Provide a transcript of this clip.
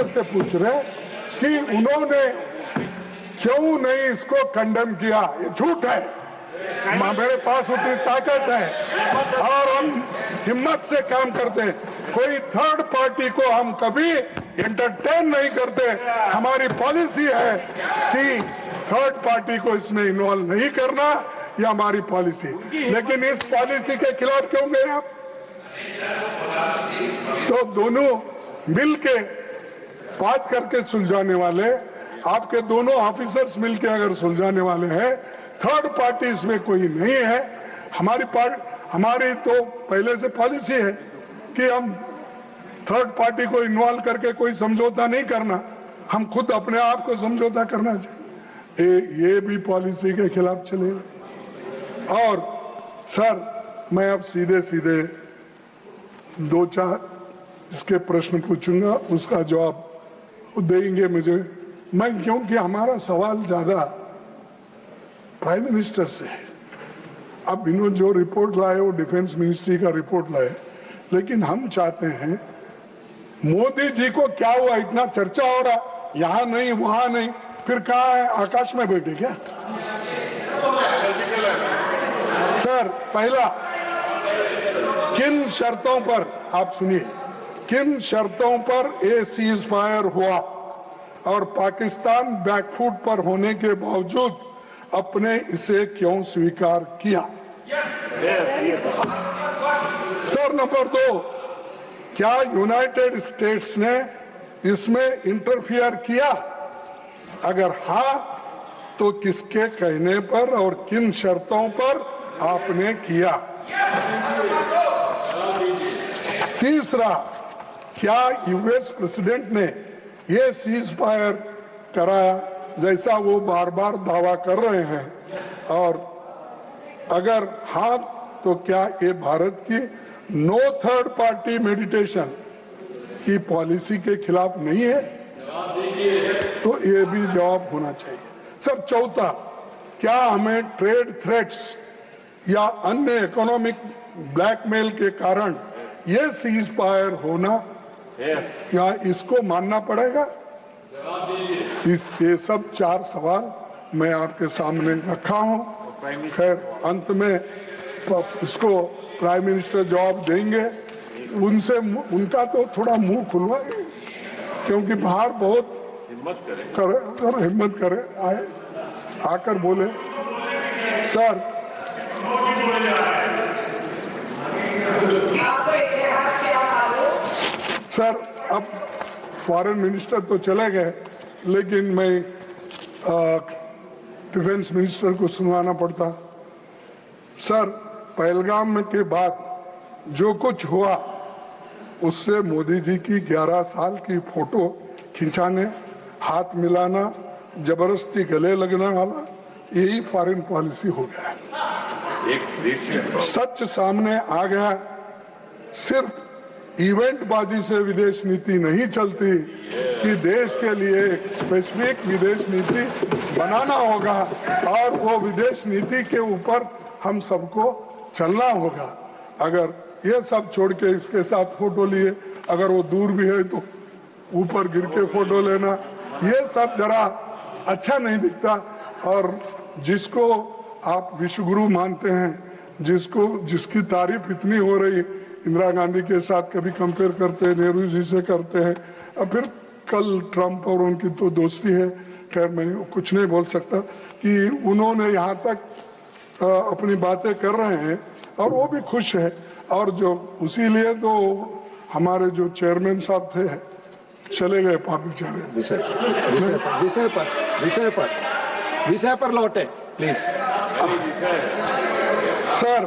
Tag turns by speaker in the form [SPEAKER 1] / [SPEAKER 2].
[SPEAKER 1] से पूछ रहे कि उन्होंने क्यों नहीं इसको कंडेम किया। ये झूठ है। मेरे पास उतनी ताकत है और हम हिम्मत से काम करते हैं। कोई थर्ड पार्टी को हम कभी एंटरटेन नहीं करते। हमारी पॉलिसी है कि थर्ड पार्टी को इसमें इन्वॉल्व नहीं करना, यह हमारी पॉलिसी। लेकिन इस पॉलिसी के खिलाफ क्यों गए आप? तो दोनों मिलके बात करके सुलझाने वाले, आपके दोनों ऑफिसर्स मिलके अगर सुलझाने वाले हैं, थर्ड पार्टी इसमें कोई नहीं है। हमारी तो पहले से पॉलिसी है कि हम थर्ड पार्टी को इन्वॉल्व करके कोई समझौता नहीं करना, हम खुद अपने आप को समझौता करना चाहिए। ये भी पॉलिसी के खिलाफ चले। और सर, मैं अब सीधे सीधे दो चार इसके प्रश्न पूछूंगा, उसका जवाब देंगे मुझे। मैं क्योंकि हमारा सवाल ज्यादा प्राइम मिनिस्टर से है। अब इन्होंने जो रिपोर्ट लाए वो डिफेंस मिनिस्ट्री का रिपोर्ट लाए, लेकिन हम चाहते हैं मोदी जी को क्या हुआ, इतना चर्चा हो रहा, यहाँ नहीं वहां नहीं, फिर कहाँ है, आकाश में बैठे क्या? सर, पहला, किन शर्तों पर, आप सुनिए, किन शर्तों पर ये सीज फायर हुआ और पाकिस्तान बैकफुट पर होने के बावजूद अपने इसे क्यों स्वीकार किया? सर, नंबर 2, क्या यूनाइटेड स्टेट्स ने इसमें इंटरफियर किया? अगर हाँ, तो किसके कहने पर और किन शर्तों पर आपने किया? तीसरा, क्या यूएस प्रेसिडेंट ने ये सीज फायर कराया जैसा वो बार बार दावा कर रहे हैं? और अगर हाँ, तो क्या ये भारत की नो थर्ड पार्टी मेडिटेशन की पॉलिसी के खिलाफ नहीं है? तो ये भी जवाब होना चाहिए। सर, चौथा, क्या हमें ट्रेड थ्रेट्स या अन्य इकोनॉमिक ब्लैकमेल के कारण ये सीज फायर होना या इसको मानना पड़ेगा? ये सब 4 सवाल मैं आपके सामने रखा हूं। खैर, अंत में इसको प्राइम मिनिस्टर जवाब देंगे। उनसे उनका तो थोड़ा मुंह खुलवाए, क्योंकि बाहर बहुत हिम्मत करे आए, आकर बोले। सर, अब फॉरेन मिनिस्टर तो चले गए, लेकिन मैं डिफेंस मिनिस्टर को सुनवाना पड़ता। सर, पहलगाम के बाद जो कुछ हुआ, उससे मोदी जी की 11 साल की फोटो खिंचाने, हाथ मिलाना, जबरदस्ती गले लगने वाला, यही फॉरेन पॉलिसी हो गया। सच सामने आ गया। सिर्फ इवेंट बाजी से विदेश नीति नहीं चलती, कि देश के लिए एक स्पेसिफिक विदेश नीति बनाना होगा और वो विदेश नीति के ऊपर हम सबको चलना होगा। अगर ये सब छोड़ के इसके साथ फोटो लिए, अगर वो दूर भी है तो ऊपर गिर के फोटो लेना, ये सब जरा अच्छा नहीं दिखता। और जिसको आप विश्वगुरु मानते हैं, जिसकी तारीफ इतनी हो रही, इंदिरा गांधी के साथ कभी कंपेयर करते हैं, नेहरू जी से करते हैं, और फिर कल ट्रंप और उनकी तो दोस्ती है। खैर, मैं कुछ नहीं बोल सकता कि उन्होंने यहाँ तक अपनी बातें कर रहे हैं और वो भी खुश है। और जो उसी लिए तो हमारे जो चेयरमैन साहब थे चले गए बेचारे।
[SPEAKER 2] विषय पर लौटे प्लीज।
[SPEAKER 1] सर,